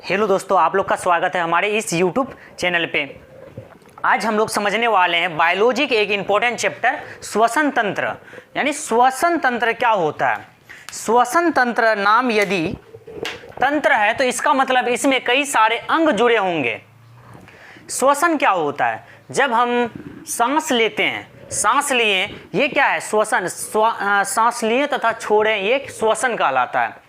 Hello दोस्तों, आप लोग का स्वागत है हमारे इस YouTube चैनल पे। आज हम लोग समझने वाले हैं बायोलॉजी के एक इम्पोर्टेंट चैप्टर श्वसन तंत्र। यानी श्वसन तंत्र क्या होता है। श्वसन तंत्र नाम यदि तंत्र है तो इसका मतलब इसमें कई सारे अंग जुड़े होंगे। श्वसन क्या होता है? जब हम सांस लेते हैं, सांस लिए, ये क्या है? श्वसन। सांस लिए तथा छोड़ें, ये श्वसन कहलाता है।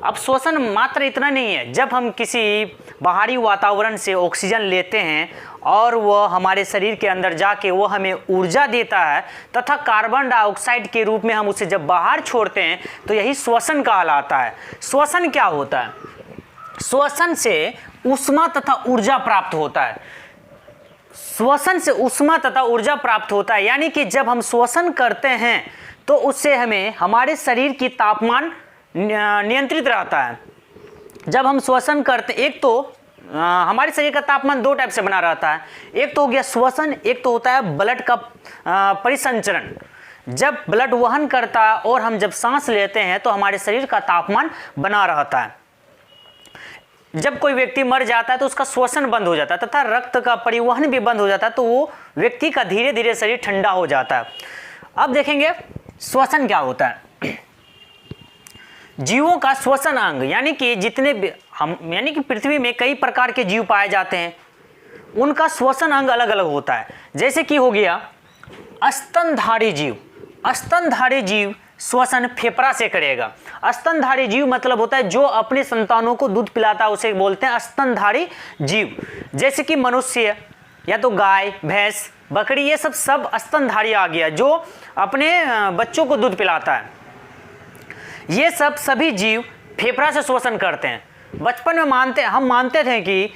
अब श्वसन मात्र इतना नहीं है, जब हम किसी बाहरी वातावरण से ऑक्सीजन लेते हैं और वह हमारे शरीर के अंदर जाके वो हमें ऊर्जा देता है तथा कार्बन डाइऑक्साइड के रूप में हम उसे जब बाहर छोड़ते हैं तो यही श्वसन कहलाता है। श्वसन क्या होता है? श्वसन से ऊष्मा तथा ऊर्जा प्राप्त होता है। श्वसन से ऊष्मा तथा ऊर्जा प्राप्त होता है, यानी कि जब हम श्वसन करते हैं तो उससे हमें हमारे शरीर की तापमान नियंत्रित रहता है। जब हम श्वसन करते, एक तो हमारे शरीर का तापमान दो टाइप से बना रहता है। एक तो हो गया श्वसन, एक तो होता है ब्लड का परिसंचरण। जब ब्लड वहन करता है और हम जब सांस लेते हैं तो हमारे शरीर का तापमान बना रहता है। जब कोई व्यक्ति मर जाता है तो उसका श्वसन बंद हो जाता है तथा रक्त का परिवहन भी बंद हो जाता है, तो वो व्यक्ति का धीरे धीरे शरीर ठंडा हो जाता है। अब देखेंगे श्वसन क्या होता है। जीवों का श्वसन अंग, यानी कि जितने भी यानी कि पृथ्वी में कई प्रकार के जीव पाए जाते हैं, उनका श्वसन अंग अलग अलग होता है। जैसे कि हो गया स्तनधारी जीव। स्तनधारी जीव श्वसन फेफड़ा से करेगा। स्तनधारी जीव मतलब होता है जो अपने संतानों को दूध पिलाता है, उसे बोलते हैं स्तनधारी जीव। जैसे कि मनुष्य या तो गाय, भैंस, बकरी, ये सब स्तनधारी आ गया, जो अपने बच्चों को दूध पिलाता है। ये सभी जीव फेफड़ा से श्वसन करते हैं। बचपन में हम मानते थे कि,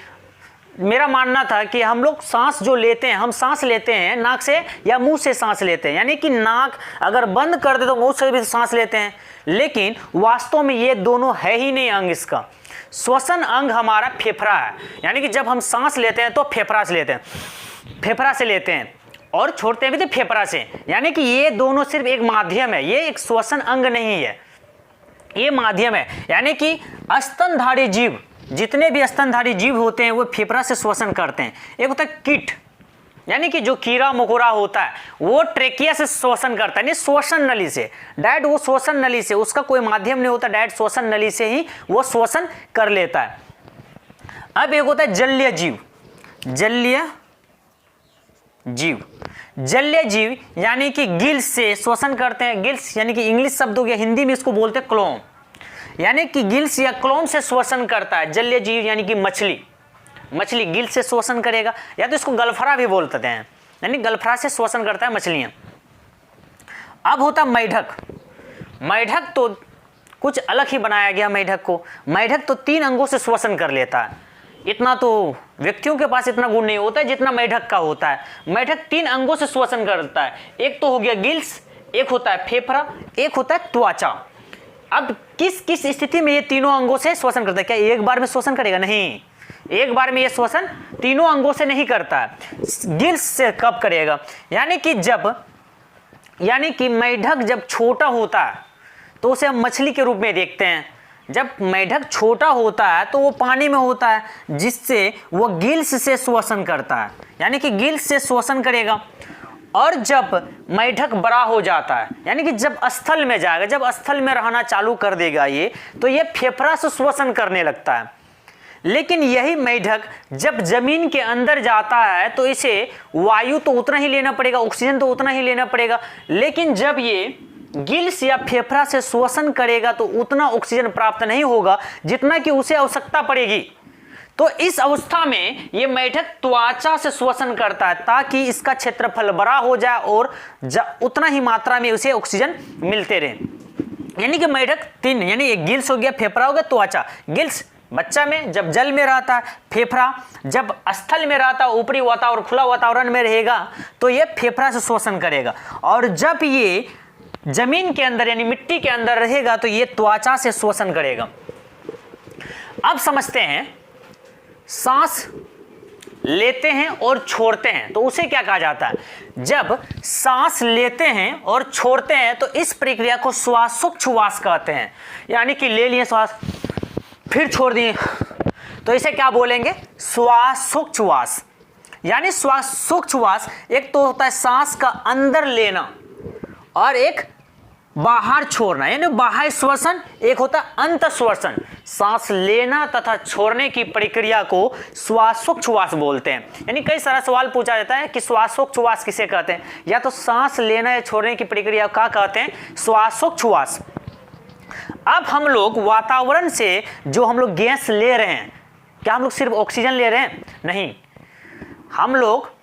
मेरा मानना था कि हम लोग सांस जो लेते हैं, हम सांस लेते हैं नाक से या मुंह से सांस लेते हैं, यानी कि नाक अगर बंद कर दे तो मुंह से भी सांस लेते हैं। लेकिन वास्तव में ये दोनों है ही नहीं अंग इसका। श्वसन अंग हमारा फेफड़ा है, यानी कि जब हम सांस लेते हैं तो फेफड़ा से लेते हैं और छोड़ते हैं भी तो फेफड़ा से। यानी कि ये दोनों सिर्फ एक माध्यम है, ये एक श्वसन अंग नहीं है, ये माध्यम है। यानी कि स्तनधारी जीव, जितने भी स्तनधारी जीव होते हैं वो फेफड़ा से श्वसन करते हैं। एक होता है कीट, यानी कि जो कीड़ा मकोड़ा होता है वो ट्रेकिया से श्वसन करता है, नहीं श्वसन नली से डायरेक्ट, वो श्वसन नली से, उसका कोई माध्यम नहीं होता, डायरेक्ट श्वसन नली से ही वो श्वसन कर लेता है। अब एक होता है जलीय जीव। जलीय जीव यानी कि गिल्स से श्वसन करते हैं। गिल्स यानी कि इंग्लिश शब्द हो गया, हिंदी में इसको बोलते हैं क्लोम, यानी कि गिल्स या क्लोम से श्वसन करता है। जलीय जीव यानी कि मछली गिल्स से श्वसन करेगा, या तो इसको गलफरा भी बोलते हैं, यानी गलफरा से श्वसन करता है मछलियां। अब होता मेढक तो कुछ अलग ही बनाया गया मेढक को। मेढक तो 3 अंगों से श्वसन कर लेता है। इतना तो व्यक्तियों के पास इतना गुण नहीं होता है जितना मेढक का होता है। मेढक 3 अंगों से श्वसन करता है। एक तो हो गया गिल्स, एक होता है फेफड़ा, एक होता है त्वचा। अब किस स्थिति में ये तीनों अंगों से श्वसन करता है? क्या एक बार में श्वसन करेगा? नहीं, एक बार में ये श्वसन तीनों अंगों से नहीं करता है। गिल्स से कब करेगा? यानी कि मेढक जब छोटा होता है तो उसे हम मछली के रूप में देखते हैं। जब मेढक छोटा होता है तो वो पानी में होता है, जिससे वो गिल्स से श्वसन करता है, यानी कि गिल्स से श्वसन करेगा। और जब मेढक बड़ा हो जाता है, यानी कि जब स्थल में जाएगा, जब स्थल में रहना चालू कर देगा ये, तो ये फेफड़ा से श्वसन करने लगता है। लेकिन यही मेढक जब जमीन के अंदर जाता है तो इसे वायु तो उतना ही लेना पड़ेगा, ऑक्सीजन तो उतना ही लेना पड़ेगा। लेकिन जब ये गिल्स या फेफड़ा से श्वसन करेगा तो उतना ऑक्सीजन प्राप्त नहीं होगा जितना कि उसे आवश्यकता पड़ेगी। तो इस अवस्था में ये मेढक त्वचा से श्वसन करता है ताकि इसका क्षेत्रफल बड़ा हो जाए और उतना ही मात्रा में उसे ऑक्सीजन मिलते रहे। यानी कि मेढक 3, यानी एक गिल्स हो गया, फेफड़ा हो गया, त्वचा। गिल्स बच्चा में जब जल में रहता है, फेफड़ा जब स्थल में रहता है, ऊपरी वातावरण खुला वातावरण में रहेगा तो ये फेफड़ा से श्वसन करेगा। और जब ये जमीन के अंदर यानी मिट्टी के अंदर रहेगा तो ये त्वचा से श्वसन करेगा। अब समझते हैं, सांस लेते हैं और छोड़ते हैं तो उसे क्या कहा जाता है? जब सांस लेते हैं और छोड़ते हैं तो इस प्रक्रिया को श्वासोच्छ्वास कहते हैं। यानी कि ले लिए श्वास, फिर छोड़ दिए, तो इसे क्या बोलेंगे, श्वासोच्छ्वास। यानी श्वासोच्छ्वास एक तो होता है सांस का अंदर लेना और एक बाहर छोड़ना, यानी बाह्य श्वसन, एक होता है अंतःश्वसन। सांस लेना तथा छोड़ने की प्रक्रिया को श्वासोच्छ्वास बोलते हैं। यानी कई सारा सवाल पूछा जाता है कि श्वासोच्छ्वास किसे कहते हैं, या तो सांस लेना या छोड़ने की प्रक्रिया का कहते हैं श्वासोच्छ्वास। अब हम लोग वातावरण से जो हम लोग गैस ले रहे हैं, क्या हम लोग सिर्फ ऑक्सीजन ले रहे हैं? नहीं, हम लोग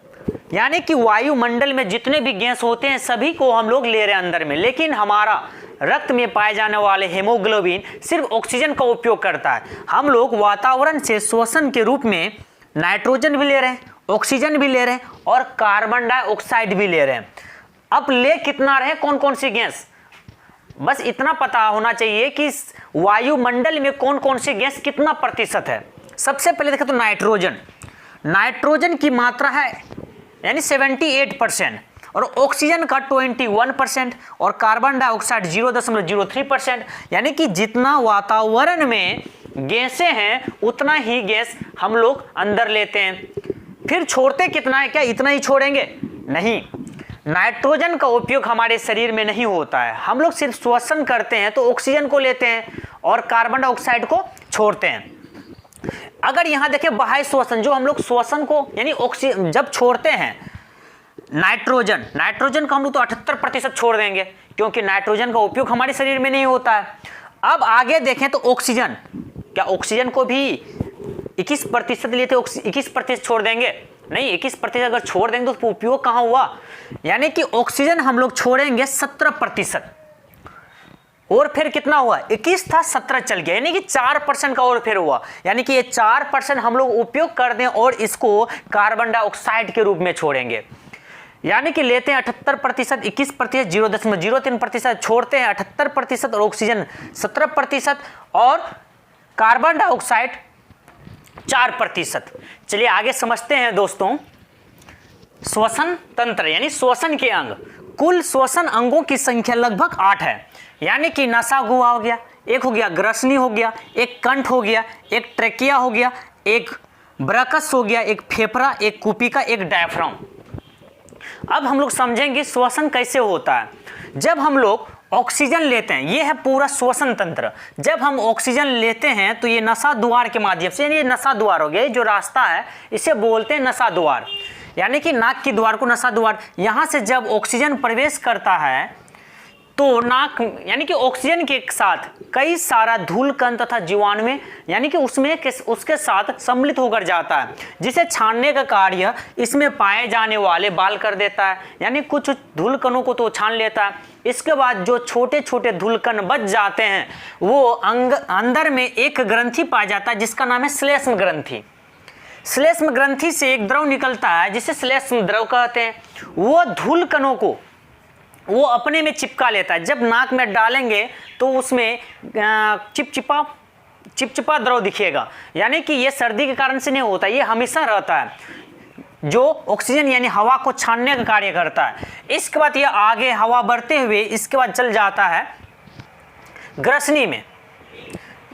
यानी कि वायुमंडल में जितने भी गैस होते हैं सभी को हम लोग ले रहे हैं अंदर में, लेकिन हमारा रक्त में पाए जाने वाले हेमोग्लोबिन सिर्फ ऑक्सीजन का उपयोग करता है। हम लोग वातावरण से श्वसन के रूप में नाइट्रोजन भी ले रहे हैं, ऑक्सीजन भी ले रहे हैं और कार्बन डाइऑक्साइड भी ले रहे हैं। अब ले कितना रहे, कौन कौन सी गैस, बस इतना पता होना चाहिए कि वायुमंडल में कौन कौन सी गैस कितना प्रतिशत है। सबसे पहले देखें तो नाइट्रोजन, नाइट्रोजन की मात्रा है यानी 78% और ऑक्सीजन का 21% और कार्बन डाइऑक्साइड 0.03%। यानी कि जितना वातावरण में गैसें हैं उतना ही गैस हम लोग अंदर लेते हैं। फिर छोड़ते कितना है, क्या इतना ही छोड़ेंगे? नहीं, नाइट्रोजन का उपयोग हमारे शरीर में नहीं होता है। हम लोग सिर्फ श्वसन करते हैं तो ऑक्सीजन को लेते हैं और कार्बन डाइऑक्साइड को छोड़ते हैं। अगर यहां देखें बाह्य श्वसन, जो हम लोग श्वसन को यानी ऑक्सीजन जब छोड़ते हैं, नाइट्रोजन का हम लोग तो 78% छोड़ देंगे क्योंकि नाइट्रोजन का उपयोग हमारे शरीर में नहीं होता है। अब आगे देखें तो ऑक्सीजन, क्या ऑक्सीजन को भी 21% लिए थे, 21% छोड़ देंगे? नहीं, 21% अगर छोड़ देंगे तो उपयोग कहां हुआ? यानी कि ऑक्सीजन हम लोग छोड़ेंगे 17% और फिर कितना हुआ, 21 था 17 चल गया, यानी कि 4% का और फिर हुआ। यानी कि ये 4% हम लोग उपयोग कर दें और इसको कार्बन डाइऑक्साइड के रूप में छोड़ेंगे। यानी कि लेते हैं 78%, 21%, 0.03% छोड़ते हैं 78% और ऑक्सीजन 17% और कार्बन डाइऑक्साइड 4%। चलिए आगे समझते हैं दोस्तों। श्वसन तंत्र यानी श्वसन के अंग, कुल श्वसन अंगों की संख्या लगभग 8 है। यानी कि नसा गुहा हो गया, एक हो गया ग्रसनी हो गया, एक कंठ हो गया, एक ट्रेकिया हो गया, एक ब्रकस हो गया, एक फेफड़ा, एक कुपिका, एक डायफ्राम। अब हम लोग समझेंगे श्वसन कैसे होता है। जब हम लोग ऑक्सीजन लेते हैं, ये है पूरा श्वसन तंत्र। जब हम ऑक्सीजन लेते हैं तो ये नसा द्वार के माध्यम से, यानी ये नसा द्वार हो गया, ये जो रास्ता है इसे बोलते हैं नसा द्वार, यानी कि नाक की द्वार को नसा द्वार। यहाँ से जब ऑक्सीजन प्रवेश करता है तो नाक यानी कि ऑक्सीजन के साथ कई सारा धूल कण तथा जीवाणु में यानी कि उसके साथ सम्मिलित होकर जाता है, जिसे छानने का कार्य इसमें पाए जाने वाले बाल कर देता है। यानी कुछ धूल कणों को तो छान लेता है, इसके बाद जो छोटे छोटे धूल कण बच जाते हैं वो अंदर में एक ग्रंथि पाया जाता है जिसका नाम है श्लेष्म ग्रंथि। श्लेष्म ग्रंथि से एक द्रव निकलता है जिसे श्लेष्म द्रव कहते हैं। वो धूल कणों को वो अपने में चिपका लेता है। जब नाक में डालेंगे तो उसमें चिपचिपा द्रव दिखेगा। यानी कि ये सर्दी के कारण से नहीं होता, ये हमेशा रहता है, जो ऑक्सीजन यानी हवा को छानने का कार्य करता है। इसके बाद ये आगे हवा बढ़ते हुए इसके बाद चल जाता है ग्रसनी में।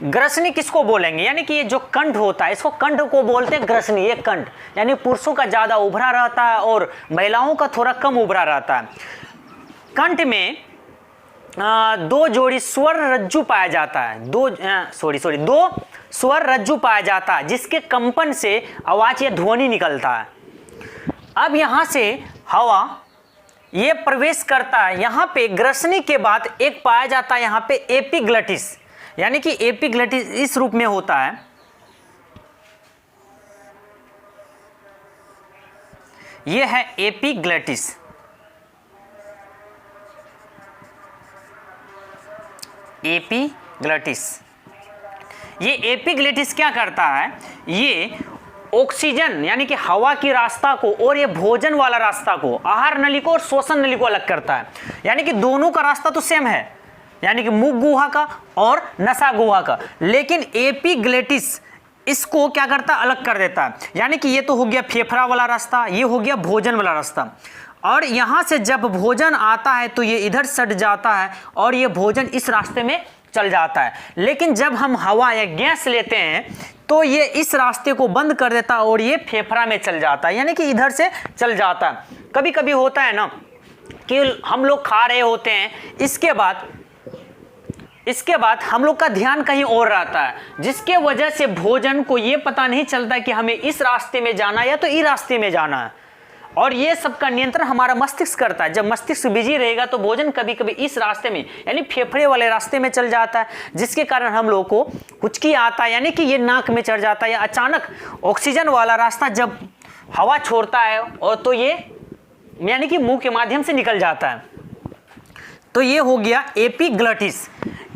ग्रसनी किसको बोलेंगे, यानी कि ये जो कंठ होता है इसको कंठ को बोलते हैं ग्रसनी। ये कंठ यानी पुरुषों का ज़्यादा उभरा रहता है और महिलाओं का थोड़ा कम उभरा रहता है। कंठ में दो जोड़ी स्वर रज्जु पाया जाता है, दो स्वर रज्जु पाया जाता है जिसके कंपन से आवाज या ध्वनि निकलता है। अब यहाँ से हवा ये प्रवेश करता है, यहाँ पे ग्रसनी के बाद एक पाया जाता है यहाँ पे एपिग्लटिस, यानी कि एपिग्लटिस इस रूप में होता है। ये है एपिग्लटिस। एपिग्लटिस, ये एपिग्लटिस क्या करता है, ये ऑक्सीजन यानी कि हवा की रास्ता को और ये भोजन वाला रास्ता को, आहार नली को और श्वसन नली को अलग करता है। यानी कि दोनों का रास्ता तो सेम है, यानी कि मुख गुहा का और नसा गुहा का, लेकिन एपिग्लटिस इसको क्या करता है, अलग कर देता है। यानी कि ये तो हो गया फेफड़ा वाला रास्ता, ये हो गया भोजन वाला रास्ता, और यहाँ से जब भोजन आता है तो ये इधर सट जाता है और ये भोजन इस रास्ते में चल जाता है। लेकिन जब हम हवा या गैस लेते हैं तो ये इस रास्ते को बंद कर देता है और ये फेफड़ा में चल जाता है, यानी कि इधर से चल जाता है। कभी कभी होता है ना कि हम लोग खा रहे होते हैं, इसके बाद हम लोग का ध्यान कहीं और रहता है, जिसके वजह से भोजन को ये पता नहीं चलता कि हमें इस रास्ते में जाना है या तो इस रास्ते में जाना है। और ये सब का नियंत्रण हमारा मस्तिष्क करता है। जब मस्तिष्क बिजी रहेगा तो भोजन कभी कभी इस रास्ते में यानी फेफड़े वाले रास्ते में चल जाता है, जिसके कारण हम लोग को हुचकी आता है, यानी कि ये नाक में चढ़ जाता है। या अचानक ऑक्सीजन वाला रास्ता जब हवा छोड़ता है और तो ये यानी कि मुंह के माध्यम से निकल जाता है। तो ये हो गया एपिग्लटिस।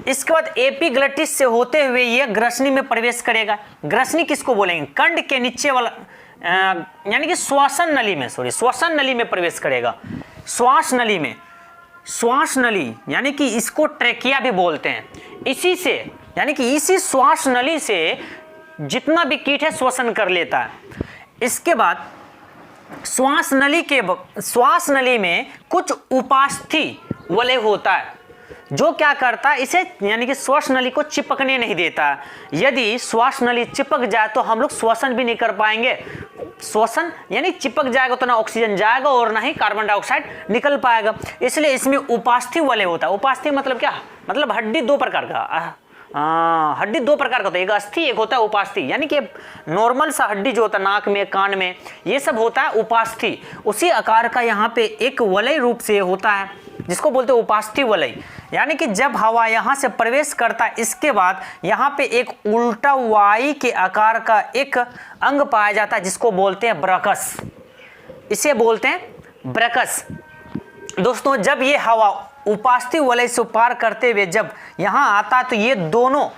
इसके बाद एपिग्लटिस से होते हुए ये ग्रसनी में प्रवेश करेगा। ग्रसनी किसको बोलेंगे? कंड के नीचे वाला यानी कि श्वसन नली में प्रवेश करेगा। श्वास नली यानी कि इसको ट्रेकिया भी बोलते हैं। इसी से यानी कि इसी श्वास नली से जितना भी कीट है श्वसन कर लेता है। इसके बाद श्वास नली में कुछ उपास्थि वलय होता है, जो क्या करता है, इसे यानी कि श्वास नली को चिपकने नहीं देता। यदि श्वास नली चिपक जाए तो हम लोग श्वसन भी नहीं कर पाएंगे। श्वसन यानी चिपक जाएगा तो ना ऑक्सीजन जाएगा और ना ही कार्बन डाइऑक्साइड निकल पाएगा। इसलिए इसमें उपास्थि वलय होता है। उपास्थि मतलब क्या? मतलब हड्डी दो प्रकार का होता है, एक अस्थि एक होता है उपास्थि। यानी कि नॉर्मल सा हड्डी जो होता है नाक में कान में ये सब होता है उपास्थि। उसी आकार का यहाँ पे एक वलय रूप से होता है जिसको बोलते हैं उपास्थि वलय। यानी कि जब हवा यहाँ से प्रवेश करता है, इसके बाद यहाँ पे एक उल्टा वाई के आकार का एक अंग पाया जाता है जिसको बोलते हैं ब्रकस। इसे बोलते हैं ब्रकस। दोस्तों जब ये हवा उपास्थि वलय से पार करते हुए जब यहाँ आता है तो ये दोनों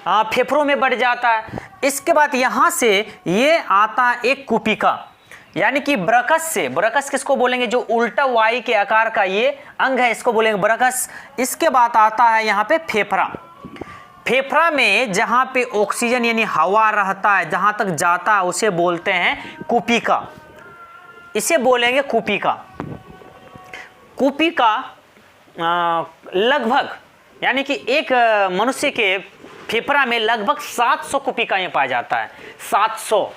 फेफड़ों में बढ़ जाता है। इसके बाद यहाँ से ये आता है एक कुपिका, यानी कि ब्रकस किसको बोलेंगे? जो उल्टा वाई के आकार का ये अंग है इसको बोलेंगे ब्रकस। इसके बाद आता है यहाँ पे फेफड़ा में जहाँ पे ऑक्सीजन यानी हवा रहता है, जहाँ तक जाता है उसे बोलते हैं कुपिका। इसे बोलेंगे कुपिका लगभग यानी कि एक मनुष्य के फेफड़ा में लगभग 700 कुपिकाएं पाया जाता है। 700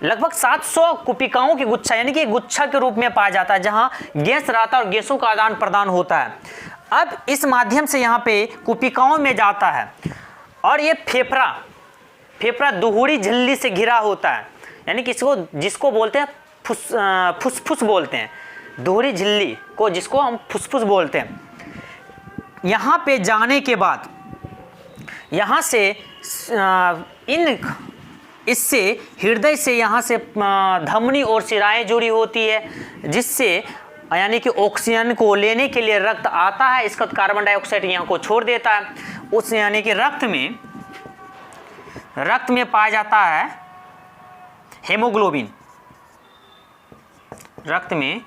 लगभग 700 कुपिकाओं की गुच्छा यानी कि गुच्छा के रूप में पाया जाता है, जहां गैस रहता है और गैसों का आदान प्रदान होता है। अब इस माध्यम से यहाँ पे कुपिकाओं में जाता है और ये फेफड़ा दुहरी झिल्ली से घिरा होता है, यानी कि जिसको बोलते हैं फुसफुस बोलते हैं। दोहरी झिल्ली को जिसको हम फुसफुस बोलते हैं। यहाँ पे जाने के बाद यहाँ से इससे हृदय से यहाँ से धमनी और शिराएं जुड़ी होती है, जिससे यानी कि ऑक्सीजन को लेने के लिए रक्त आता है। इसका कार्बन डाइऑक्साइड यहाँ को छोड़ देता है। उस यानी कि रक्त में पाया जाता है हेमोग्लोबिन। रक्त में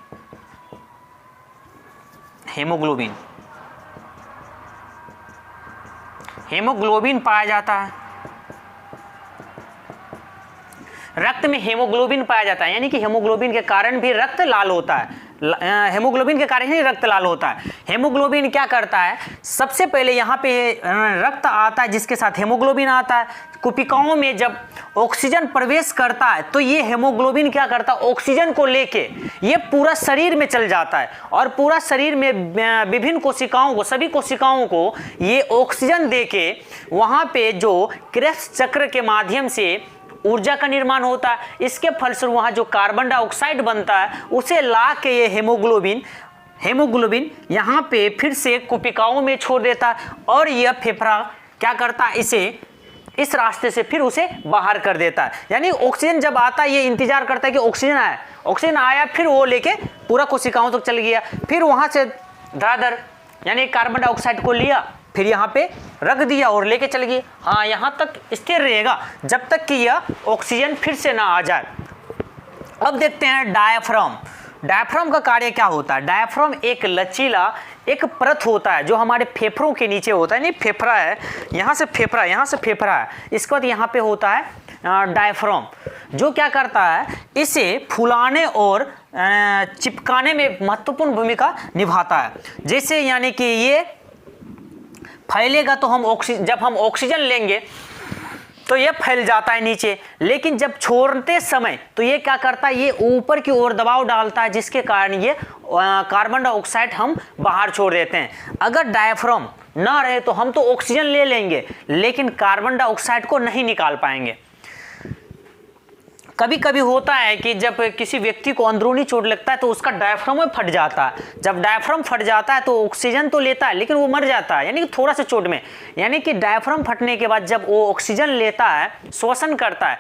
हेमोग्लोबिन पाया जाता है। रक्त में हेमोग्लोबिन पाया जाता है, यानी कि हेमोग्लोबिन के कारण भी रक्त लाल होता है। हेमोग्लोबिन के कारण ही रक्त लाल होता है। हेमोग्लोबिन क्या करता है? सबसे पहले यहाँ पे रक्त आता है जिसके साथ हेमोग्लोबिन आता है। कुपिकाओं में जब ऑक्सीजन प्रवेश करता है तो ये हेमोग्लोबिन क्या करता है? ऑक्सीजन को लेके ये पूरा शरीर में चल जाता है और पूरा शरीर में विभिन्न कोशिकाओं को, सभी कोशिकाओं को ये ऑक्सीजन देके वहाँ पे जो क्रेब्स चक्र के माध्यम से ऊर्जा का निर्माण होता है। इसके फलस्वरूप वहाँ जो कार्बन डाइऑक्साइड बनता है उसे ला के ये हेमोग्लोबिन यहाँ पे फिर से कुपिकाओं में छोड़ देता है और यह फेफड़ा क्या करता है? इसे इस रास्ते से फिर उसे बाहर कर देता है। यानी ऑक्सीजन जब आता है ये इंतजार करता है कि ऑक्सीजन आया फिर वो लेके पूरा कोशिकाओं तक चल गया, फिर वहाँ से धड़ाधड़ यानी कार्बन डाइऑक्साइड को लिया, फिर यहाँ पे रख दिया और लेके चल गए। हाँ, यहाँ तक स्थिर रहेगा जब तक कि यह ऑक्सीजन फिर से ना आ जाए। अब देखते हैं डायाफ्राम का कार्य क्या होता है। डायाफ्राम एक लचीला एक परत होता है जो हमारे फेफड़ों के नीचे होता है। नहीं, फेफड़ा है, यहाँ से फेफड़ा है। इसके बाद यहाँ पे होता है डायाफ्राम, जो क्या करता है? इसे फुलाने और चिपकाने में महत्वपूर्ण भूमिका निभाता है। जैसे यानी कि ये फैलेगा तो जब हम ऑक्सीजन लेंगे तो ये फैल जाता है नीचे, लेकिन जब छोड़ते समय तो ये क्या करता है, ये ऊपर की ओर दबाव डालता है, जिसके कारण ये कार्बन डाइऑक्साइड हम बाहर छोड़ देते हैं। अगर डायफ्राम ना रहे तो हम तो ऑक्सीजन ले लेंगे, लेकिन कार्बन डाइऑक्साइड को नहीं निकाल पाएंगे। कभी कभी होता है कि जब किसी व्यक्ति को अंदरूनी चोट लगता है तो उसका डायफ्राम फट जाता है। जब डायफ्राम फट जाता है तो ऑक्सीजन तो लेता है, लेकिन वो मर जाता है, यानी कि थोड़ा सा चोट में। यानी कि डायफ्राम फटने के बाद जब वो ऑक्सीजन लेता है, श्वसन करता है,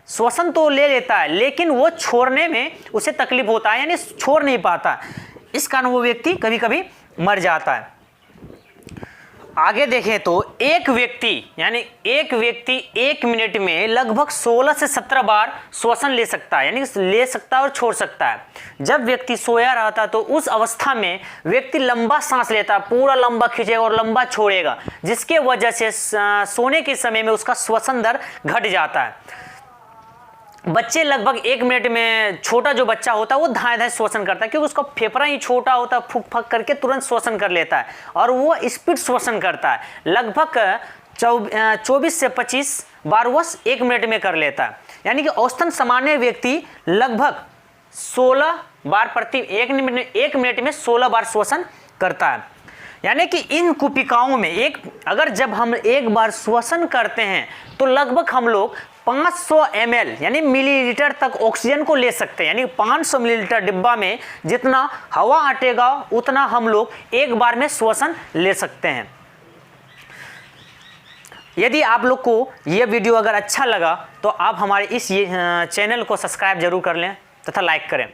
श्वसन तो ले लेता है, लेकिन वो छोड़ने में उसे तकलीफ होता है, यानी छोड़ नहीं पाता। इस कारण वो व्यक्ति कभी कभी मर जाता है। आगे देखें तो एक व्यक्ति 1 मिनट में लगभग 16 से 17 बार श्वसन ले सकता है, यानी ले सकता है और छोड़ सकता है। जब व्यक्ति सोया रहता है तो उस अवस्था में व्यक्ति लंबा सांस लेता है, पूरा लंबा खींचेगा और लंबा छोड़ेगा, जिसके वजह से सोने के समय में उसका श्वसन दर घट जाता है। बच्चे लगभग 1 मिनट में, छोटा जो बच्चा होता है वो धाए श्वसन करता है, क्योंकि उसका फेफड़ा ही छोटा होता है, फूक फक करके तुरंत श्वसन कर लेता है और वो स्पीड श्वसन करता है। लगभग 24 से 25 बार वह 1 मिनट में कर लेता है। यानी कि औसतन सामान्य व्यक्ति लगभग 16 बार प्रति 1 मिनट में 16 बार श्वसन करता है। यानी कि इन कुपिकाओं में अगर जब हम एक बार श्वसन करते हैं तो लगभग हम लोग 500 ml यानी मिलीलीटर तक ऑक्सीजन को ले सकते हैं। यानी 500 मिलीलीटर डिब्बा में जितना हवा अटेगा उतना हम लोग एक बार में श्वसन ले सकते हैं। यदि आप लोग को यह वीडियो अगर अच्छा लगा तो आप हमारे इस चैनल को सब्सक्राइब जरूर कर लें तथा लाइक करें।